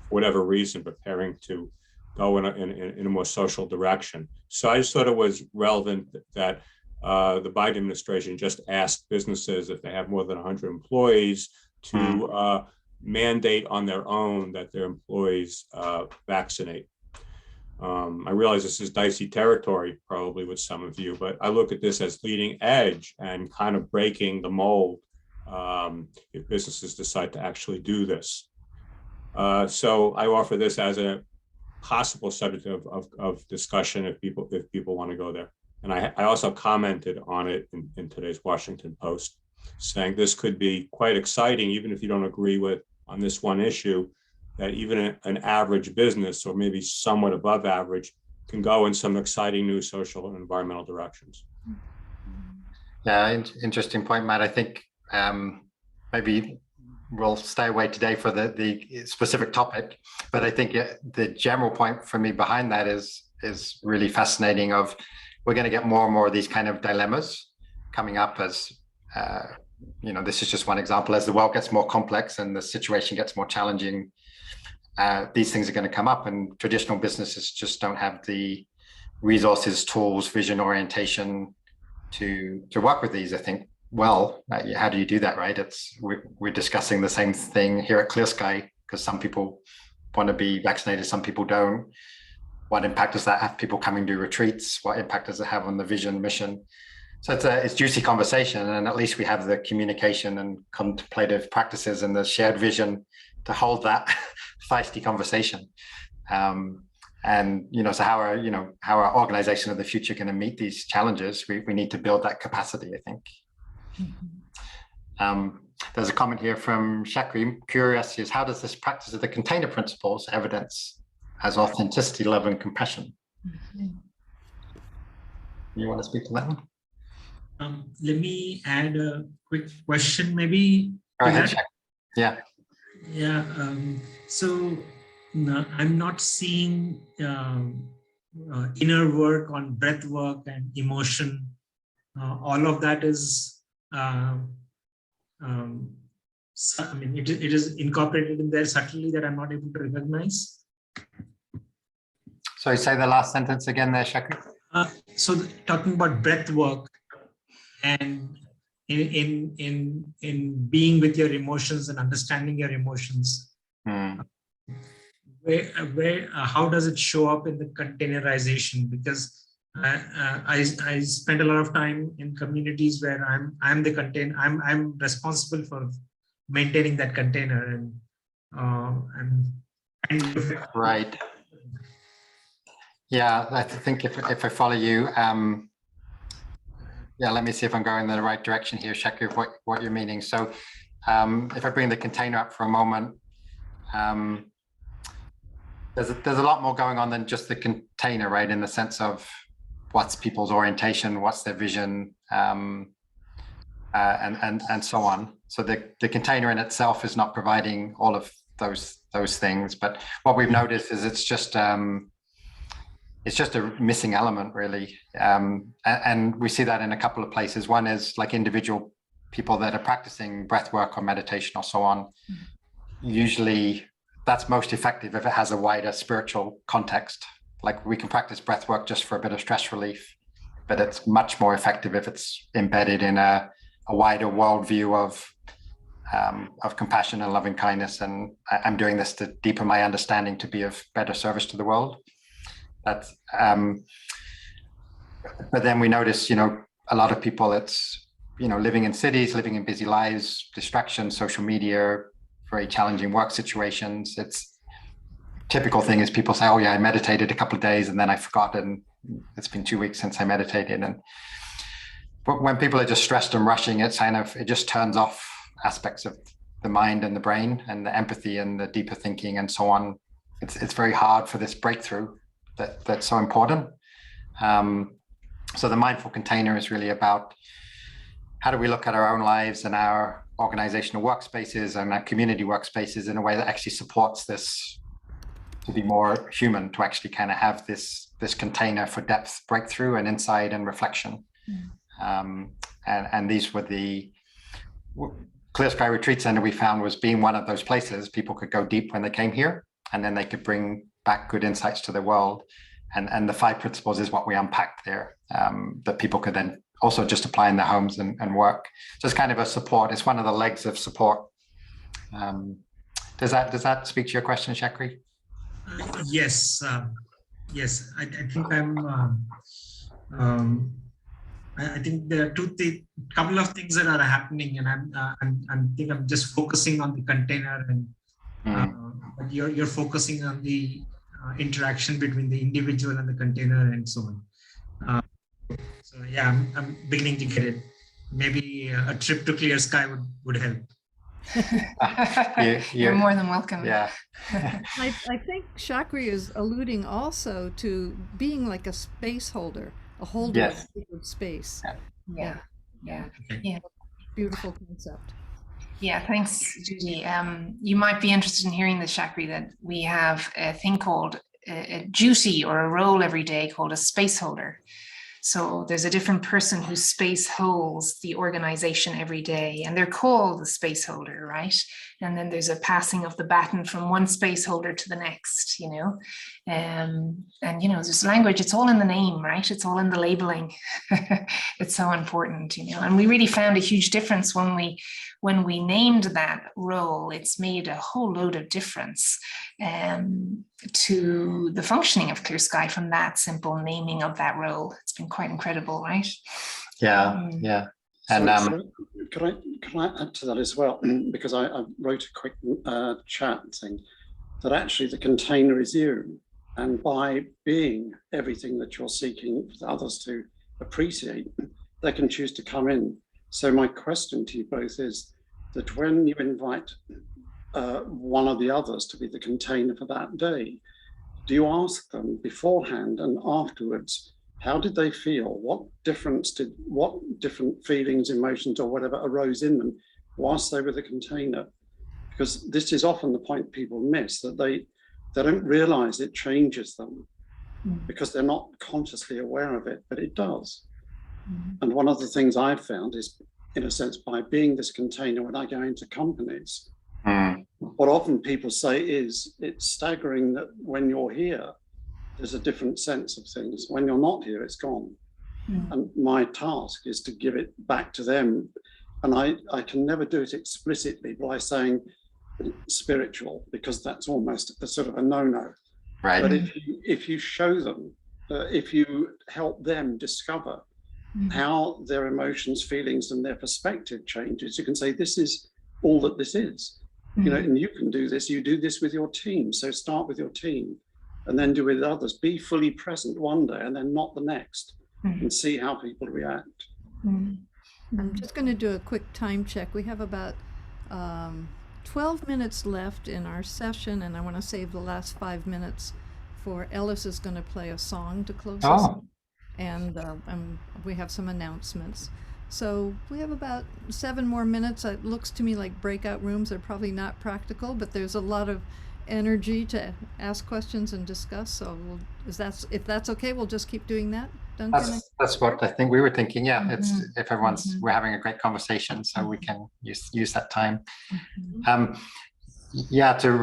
whatever reason, preparing to go in a more social direction. So I just thought it was relevant that the Biden administration just asked businesses, if they have more than 100 employees, to mandate on their own that their employees vaccinate. I realize this is dicey territory probably with some of you, but I look at this as leading edge and kind of breaking the mold if businesses decide to actually do this. So I offer this as a possible subject of discussion if people want to go there. And I also commented on it in today's Washington Post, saying this could be quite exciting, even if you don't agree with on this one issue, that even an average business, or maybe somewhat above average, can go in some exciting new social and environmental directions. Yeah, interesting point, Matt. I think maybe we'll stay away today for the specific topic, but I think the general point for me behind that is really fascinating. Of we're going to get more and more of these kind of dilemmas coming up as you know, this is just one example. As the world gets more complex and the situation gets more challenging, these things are going to come up, and traditional businesses just don't have the resources, tools, vision, orientation to work with these. I think, well, how do you do that, right? We're discussing the same thing here at Clear Sky, because some people want to be vaccinated, some people don't. What impact does that have? People coming to retreats, what impact does it have on the vision, mission? So it's juicy conversation, and at least we have the communication and contemplative practices and the shared vision to hold that feisty conversation. And so how our organization of the future going to meet these challenges? We need to build that capacity, I think. There's a comment here from Shakri. Curious is, how does this practice of the container principles evidence as authenticity, love, and compassion? You want to speak to that one? Let me add a quick question, maybe. Go ahead, Shakri. Yeah. Yeah. So no, I'm not seeing inner work on breath work and emotion. All of that is, I mean, it is incorporated in there subtly that I'm not able to recognize. Sorry, say the last sentence again there, Shakri. So talking about breath work and in being with your emotions and understanding your emotions, how does it show up in the containerization? Because I spend a lot of time in communities where I'm responsible for maintaining that container and right. Yeah, I think if I follow you, yeah, let me see if I'm going in the right direction here, Shakri, of what you're meaning. So if I bring the container up for a moment, there's a lot more going on than just the container, right? In the sense of what's people's orientation, what's their vision, and so on. So the container in itself is not providing all of those things, but what we've noticed is it's just a missing element, really. And we see that in a couple of places. One is like individual people that are practicing breath work or meditation or so on. Usually that's most effective if it has a wider spiritual context. Like we can practice breath work just for a bit of stress relief, but it's much more effective if it's embedded in a wider worldview of compassion and loving kindness. And I'm doing this to deepen my understanding to be of better service to the world. That's, but then we notice, a lot of people, it's, living in cities, living in busy lives, distractions, social media, very challenging work situations. It's typical thing is people say, oh yeah, I meditated a couple of days and then I forgot, and it's been 2 weeks since I meditated. But when people are just stressed and rushing, it just turns off aspects of the mind and the brain and the empathy and the deeper thinking and so on. It's very hard for this breakthrough that's so important. So the mindful container is really about how do we look at our own lives and our organizational workspaces and our community workspaces in a way that actually supports this to be more human, to actually kind of have this container for depth, breakthrough, and insight and reflection. And these were the Clear Sky Retreat Center we found was being one of those places people could go deep when they came here, and then they could bring back good insights to the world. And the 5 principles is what we unpacked there, that people could then also just apply in their homes and work. So it's kind of a support. It's one of the legs of support. Does that speak to your question, Shakri? Yes. Yes. I think I think there are couple of things that are happening, and I'm just focusing on the container, and but you're focusing on the interaction between the individual and the container and so on. So yeah, I'm beginning to get it. Maybe a trip to Clear Sky would help. You're more than welcome. Yeah. I think Shakri is alluding also to being like a space holder, a holder Yes. of space. Yeah. Beautiful concept. Yeah, thanks, Judy. You might be interested in hearing this, Shakri, that we have a thing called a duty or a role every day called a space holder. So there's a different person whose space holds the organization every day, and they're called the space holder, right? And then there's a passing of the baton from one space holder to the next, you know. And you know, there's language, it's all in the name, right? It's all in the labeling. It's so important, you know. And we really found a huge difference when we named that role. It's made a whole load of difference to the functioning of Clear Sky from that simple naming of that role. It's been quite incredible, right? Yeah, yeah. And Can I add to that as well? Because I wrote a quick chat saying that actually the container is you, and by being everything that you're seeking for others to appreciate, they can choose to come in. So my question to you both is that when you invite one of the others to be the container for that day, do you ask them beforehand and afterwards, how did they feel? What different feelings, emotions, or whatever arose in them whilst they were the container? Because this is often the point people miss, that they don't realize it changes them because they're not consciously aware of it, but it does. And one of the things I've found is, in a sense, by being this container, when I go into companies, what often people say is, it's staggering that when you're here, there's a different sense of things. When you're not here, it's gone. And my task is to give it back to them. And I can never do it explicitly by saying spiritual, because that's almost a sort of a no-no. right. But if you show them, if you help them discover how their emotions, feelings, and their perspective changes, you can say, this is all that this is. You know, and you can do this. You do this with your team. So start with your team, and then do it with others. Be fully present one day, and then not the next, and see how people react. I'm just going to do a quick time check. We have about 12 minutes left in our session, and I want to save the last 5 minutes for Ellis is going to play a song to close us. And we have some announcements. So we have about 7 more minutes. It looks to me like breakout rooms are probably not practical, but there's a lot of energy to ask questions and discuss. So if that's okay, we'll just keep doing that. Duncan? That's what I think we were thinking. Yeah, it's if everyone's we're having a great conversation, so we can use that time. Yeah, should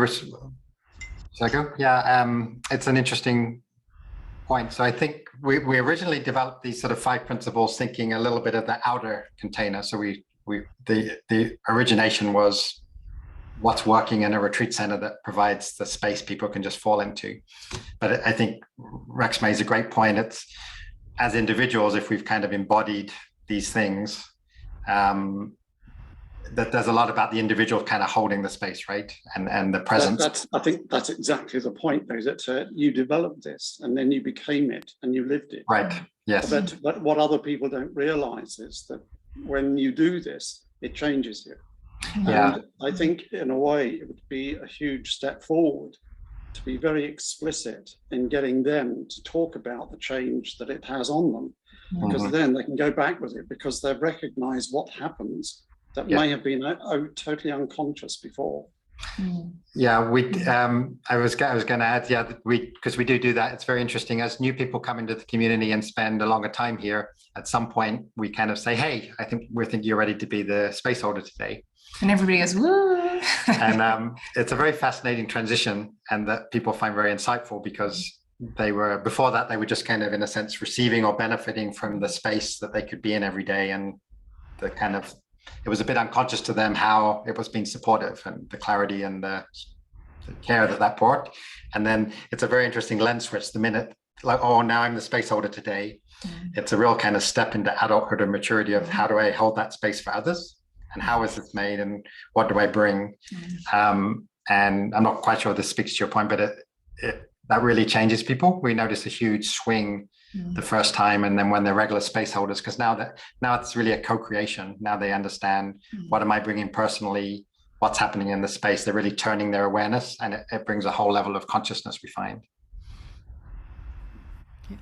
I go? Yeah, it's an interesting point. So I think we originally developed these sort of 5 principles, thinking a little bit of the outer container. So the origination was what's working in a retreat center that provides the space people can just fall into. But I think Rex makes a great point. It's as individuals, if we've kind of embodied these things, that there's a lot about the individual kind of holding the space, right? And the presence. I think that's exactly the point, though, that you developed this and then you became it and you lived it. Right, yes. But what other people don't realize is that when you do this, it changes you. Yeah. And I think in a way it would be a huge step forward to be very explicit in getting them to talk about the change that it has on them, because then they can go back with it, because they've recognized what happens that may have been totally unconscious before. Yeah, I was going to add, because we do that. It's very interesting as new people come into the community and spend a longer time here. At some point, we kind of say, "Hey, I think you're ready to be the space holder today," and everybody goes, "Woo!" And it's a very fascinating transition, and that people find very insightful, because before that they were just kind of, in a sense, receiving or benefiting from the space that they could be in every day, and it was a bit unconscious to them how it was being supportive, and the clarity and the care that brought. And then it's a very interesting lens switch the minute, like, oh, now I'm the space holder today. It's a real kind of step into adulthood and maturity of how do I hold that space for others, and how is it made, and what do I bring? And I'm not quite sure this speaks to your point, but that really changes people. We notice a huge swing the first time, and then when they're regular space holders, because now it's really a co-creation. Now they understand, what am I bringing personally, what's happening in the space. They're really turning their awareness, and it brings a whole level of consciousness, we find.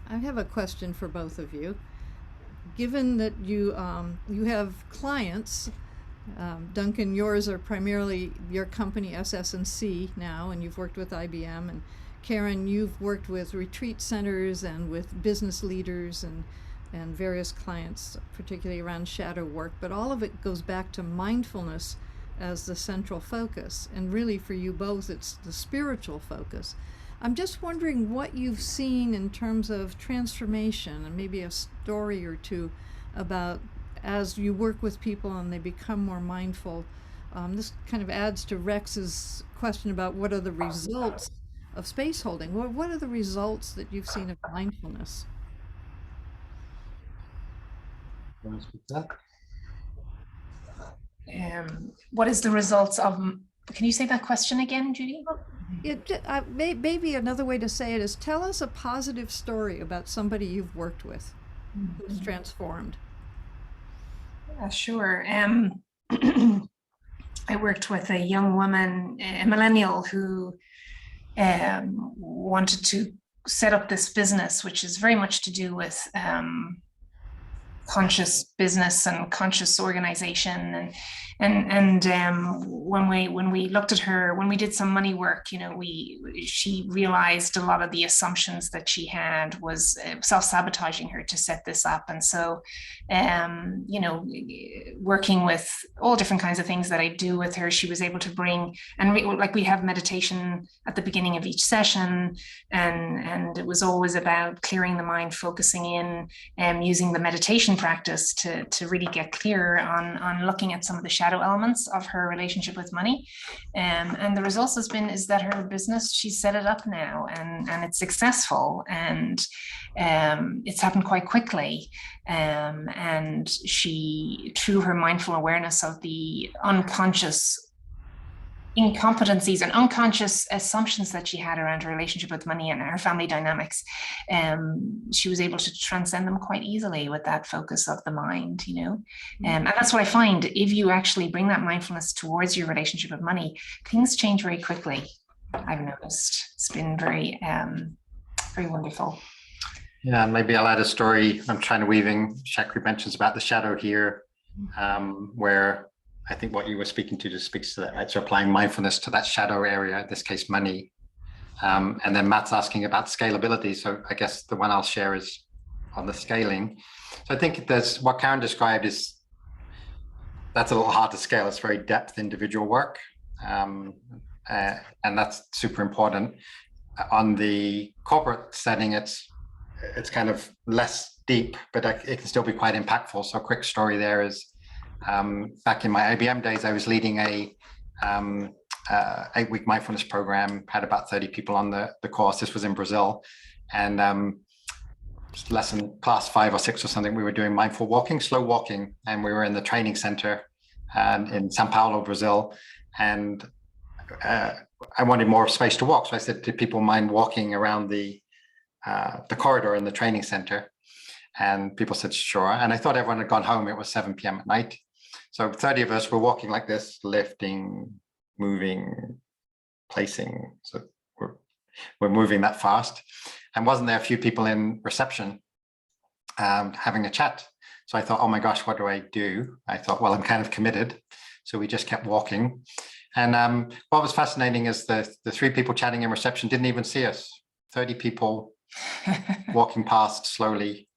I have a question for both of you. Given that you have clients, Duncan, yours are primarily your company SS&C now, and you've worked with IBM, and Karen, you've worked with retreat centers and with business leaders and and various clients, particularly around shadow work, but all of it goes back to mindfulness as the central focus. And really for you both, it's the spiritual focus. I'm just wondering what you've seen in terms of transformation, and maybe a story or two about as you work with people and they become more mindful. This kind of adds to Rex's question about what are the results of space holding. What are the results that you've seen of mindfulness? What is the results of, can you say that question again, Judy? Maybe another way to say it is, tell us a positive story about somebody you've worked with who's transformed. Yeah, sure. I worked with a young woman, a millennial, who wanted to set up this business, which is very much to do with conscious business and conscious organization. And when we looked at her, when we did some money work, she realized a lot of the assumptions that she had was self-sabotaging her to set this up. And so, working with all different kinds of things that I do with her, she was able to bring, and we have meditation at the beginning of each session, and it was always about clearing the mind, focusing in, and using the meditation practice to really get clear on looking at some of the shadow elements of her relationship with money. And the result is that her business, she's set it up now, and it's successful, and it's happened quite quickly. And she, through her mindful awareness of the unconscious incompetencies and unconscious assumptions that she had around her relationship with money and her family dynamics, she was able to transcend them quite easily with that focus of the mind, and that's what I find. If you actually bring that mindfulness towards your relationship with money, things change very quickly. I've noticed it's been very, very wonderful. Yeah, and maybe I'll add a story. I'm trying to weaving Shakri mentions about the shadow here, where I think what you were speaking to just speaks to that, right? So applying mindfulness to that shadow area, in this case, money. And then Matt's asking about scalability. So I guess the one I'll share is on the scaling. So I think there's what Karen described that's a little hard to scale. It's very depth individual work. And that's super important. On the corporate setting, it's kind of less deep, but it can still be quite impactful. So a quick story there is, back in my IBM days, I was leading a 8-week mindfulness program, had about 30 people on the course. This was in Brazil, and lesson class 5 or 6 or something, we were doing mindful walking, slow walking, and we were in the training center in Sao Paulo, Brazil, and I wanted more space to walk. So I said, do people mind walking around the corridor in the training center? And people said, sure. And I thought everyone had gone home. It was 7 p.m. at night. So 30 of us were walking like this, lifting, moving, placing. So we're moving that fast. And wasn't there a few people in reception having a chat? So I thought, oh my gosh, what do I do? I thought, well, I'm kind of committed. So we just kept walking. And what was fascinating is the 3 people chatting in reception didn't even see us. 30 people walking past slowly.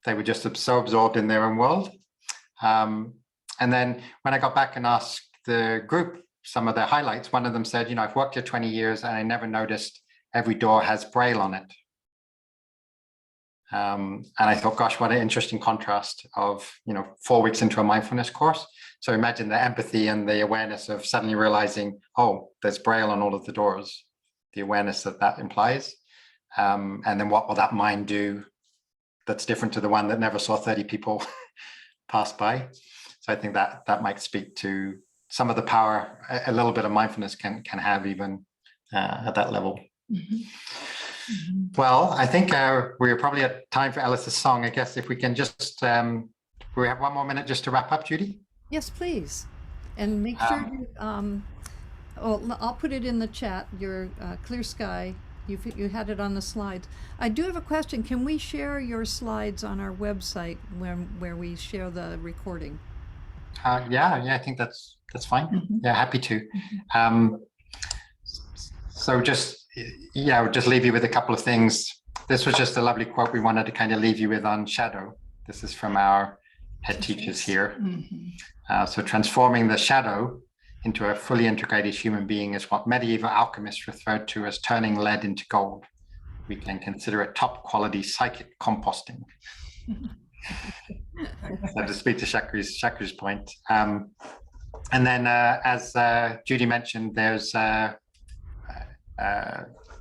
They were just so absorbed in their own world. And then when I got back and asked the group some of their highlights, one of them said, I've worked here 20 years and I never noticed every door has Braille on it. And I thought, gosh, what an interesting contrast of, 4 weeks into a mindfulness course. So imagine the empathy and the awareness of suddenly realizing, oh, there's Braille on all of the doors, the awareness that implies. And then what will that mind do that's different to the one that never saw 30 people pass by? So I think that might speak to some of the power a little bit of mindfulness can have even at that level. Mm-hmm. Mm-hmm. Well, I think we're probably at time for Alice's song. I guess if we can just, we have 1 more minute just to wrap up, Judy? Yes, please. And make sure I'll put it in the chat, your clear sky. You had it on the slides. I do have a question. Can we share your slides on our website where we share the recording? Yeah, I think that's fine. Mm-hmm. Yeah, happy to. So just leave you with a couple of things. this was just a lovely quote we wanted to kind of leave you with on shadow. This is from our head teachers here. So transforming the shadow into a fully integrated human being is what medieval alchemists referred to as turning lead into gold. We can consider it top quality psychic composting. So to speak to Shaku's point. And then as Judy mentioned, there's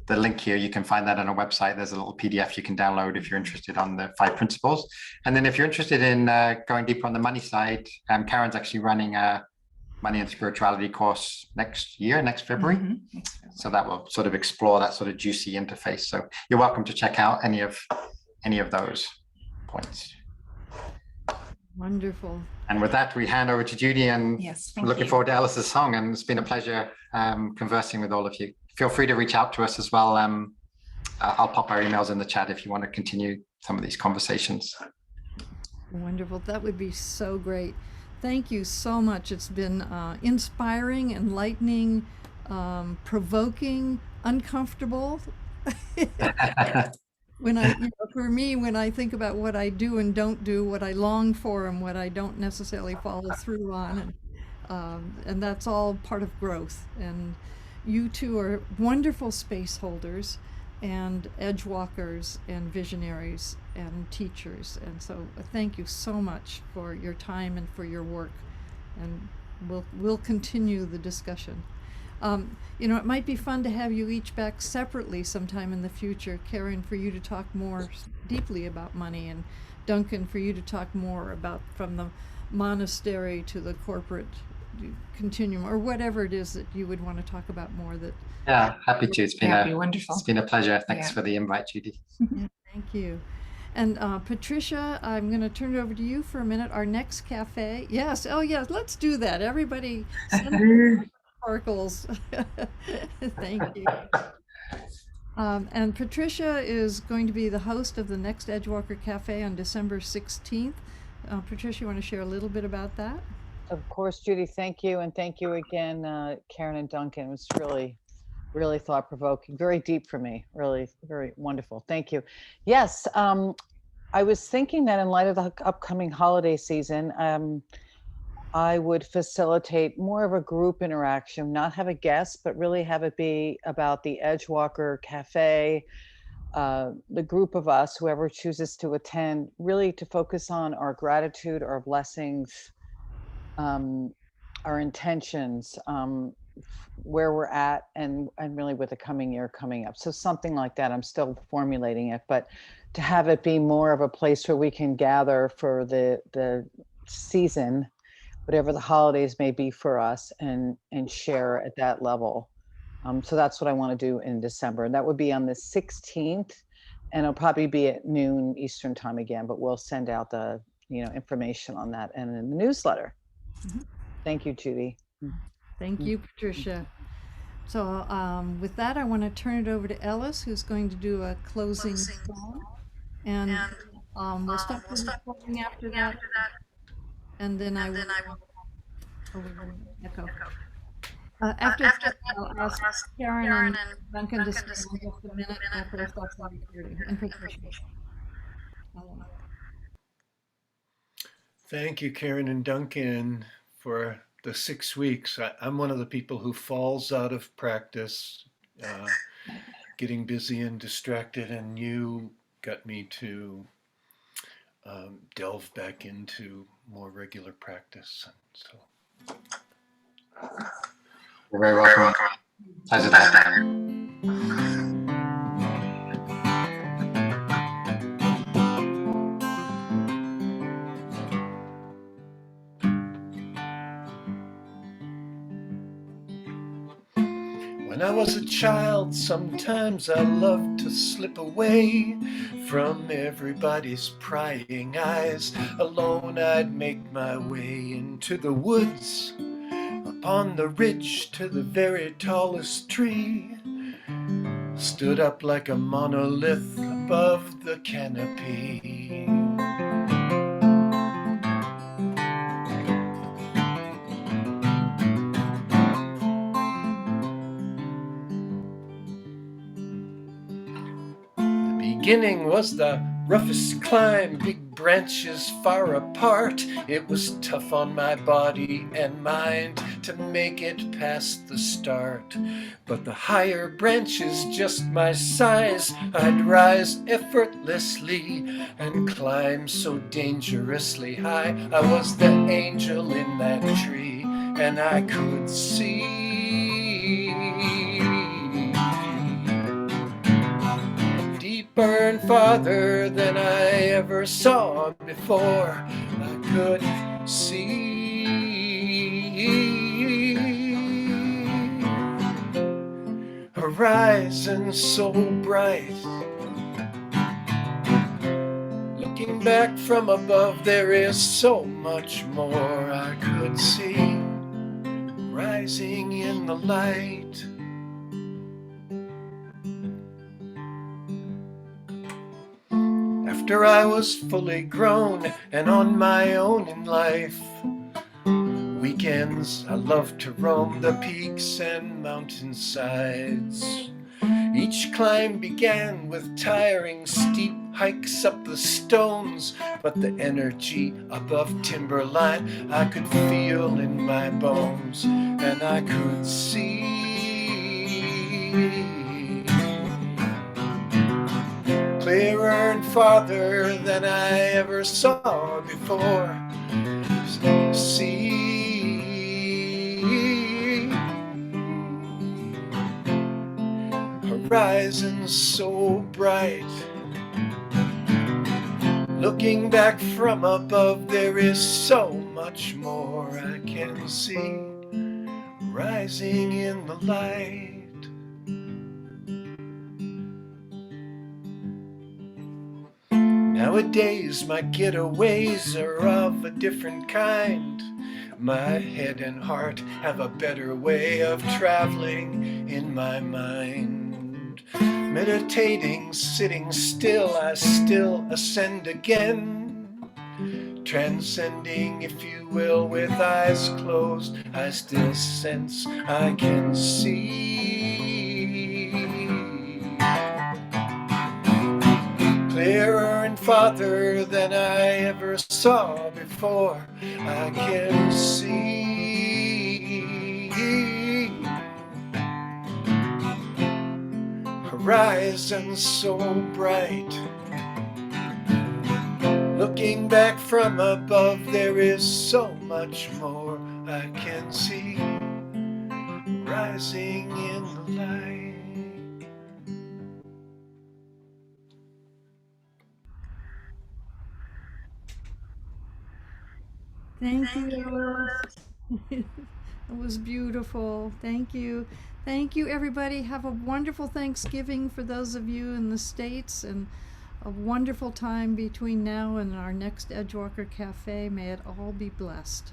the link here. You can find that on our website. There's a little PDF you can download if you're interested on the 5 principles. And then if you're interested in going deeper on the money side, Karen's actually running a money and spirituality course next February. So that will sort of explore that sort of juicy interface. So you're welcome to check out any of those points. Wonderful. And with that, we hand over to Judy, and Yes, looking forward to Alice's song. And it's been a pleasure conversing with all of you. Feel free to reach out to us as well. I'll pop our emails in the chat if you want to continue some of these conversations. Wonderful. That would be so great. Thank you so much. It's been inspiring, enlightening, provoking, uncomfortable. For me, when I think about what I do and don't do, what I long for and what I don't necessarily follow through on, and that's all part of growth. And you two are wonderful space holders and edgewalkers and visionaries and teachers. And so thank you so much for your time and for your work. And we'll continue the discussion. It might be fun to have you each back separately sometime in the future. Karen, for you to talk more deeply about money, and Duncan, for you to talk more about from the monastery to the corporate continuum, or whatever it is that you would want to talk about more. That happy to. It's been wonderful. It's been a pleasure. Thanks for the invite, Judy. Thank you. And Patricia, I'm going to turn it over to you for a minute. Our next cafe. Yes. Oh, yes. Let's do that. Everybody send sparkles. Thank you. And Patricia is going to be the host of the next Edgewalker Cafe on December 16th. Patricia, you want to share a little bit about that? Of course, Judy, thank you. And thank you again, Karen and Duncan. It was really, really thought-provoking, very deep for me, really, very wonderful. Thank you. Yes, I was thinking that in light of the upcoming holiday season, I would facilitate more of a group interaction, not have a guest, but really have it be about the Edgewalker Cafe, the group of us, whoever chooses to attend, really to focus on our gratitude, our blessings, our intentions, where we're at, and really with the coming year coming up. So something like that. I'm still formulating it, but to have it be more of a place where we can gather for the season, whatever the holidays may be for us, and share at that level. So that's what I want to do in December. And that would be on the 16th, and it'll probably be at noon Eastern time again, but we'll send out the information on that and in the newsletter. Thank you, Judy. Thank you, Patricia. So with that, I want to turn it over to Ellis, who's going to do a closing song. And we'll stop the recording after that. And then I will echo. After that, I'll ask Karen and Duncan to stay on just a minute after I stop the recording. And Patricia. Thank you, Karen and Duncan, for the 6 weeks. I'm one of the people who falls out of practice, getting busy and distracted, and you got me to delve back into more regular practice. So, you're very welcome. Pleasure that. When I was a child, sometimes I loved to slip away from everybody's prying eyes. Alone I'd make my way into the woods, upon the ridge to the very tallest tree. Stood up like a monolith above the canopy. beginning was the roughest climb, big branches far apart. It was tough on my body and mind to make it past the start. But the higher branches just my size, I'd rise effortlessly and climb so dangerously high. I was the angel in that tree, and I could see deeper and farther than I ever saw before. I could see horizon so bright. Looking back from above, there is so much more I could see rising in the light. After I was fully grown and on my own in life, weekends I loved to roam the peaks and mountainsides. Each climb began with tiring steep hikes up the stones, but the energy above timberline I could feel in my bones, and I could see clearer and farther than I ever saw before. See horizon so bright. Looking back from above, there is so much more I can see rising in the light. Nowadays my getaways are of a different kind. My head and heart have a better way of traveling in my mind. Meditating, sitting still, I still ascend again. Transcending, if you will, with eyes closed, I still sense I can see clearer and farther than I ever saw before. I can see horizon so bright. Looking back from above, there is so much more I can see rising in the light. Thank you. It was beautiful. Thank you. Thank you, everybody. Have a wonderful Thanksgiving for those of you in the States, and a wonderful time between now and our next Edgewalker Cafe. May it all be blessed.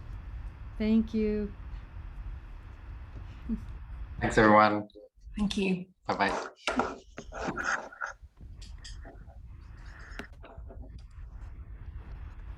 Thank you. Thanks, everyone. Thank you. Bye-bye.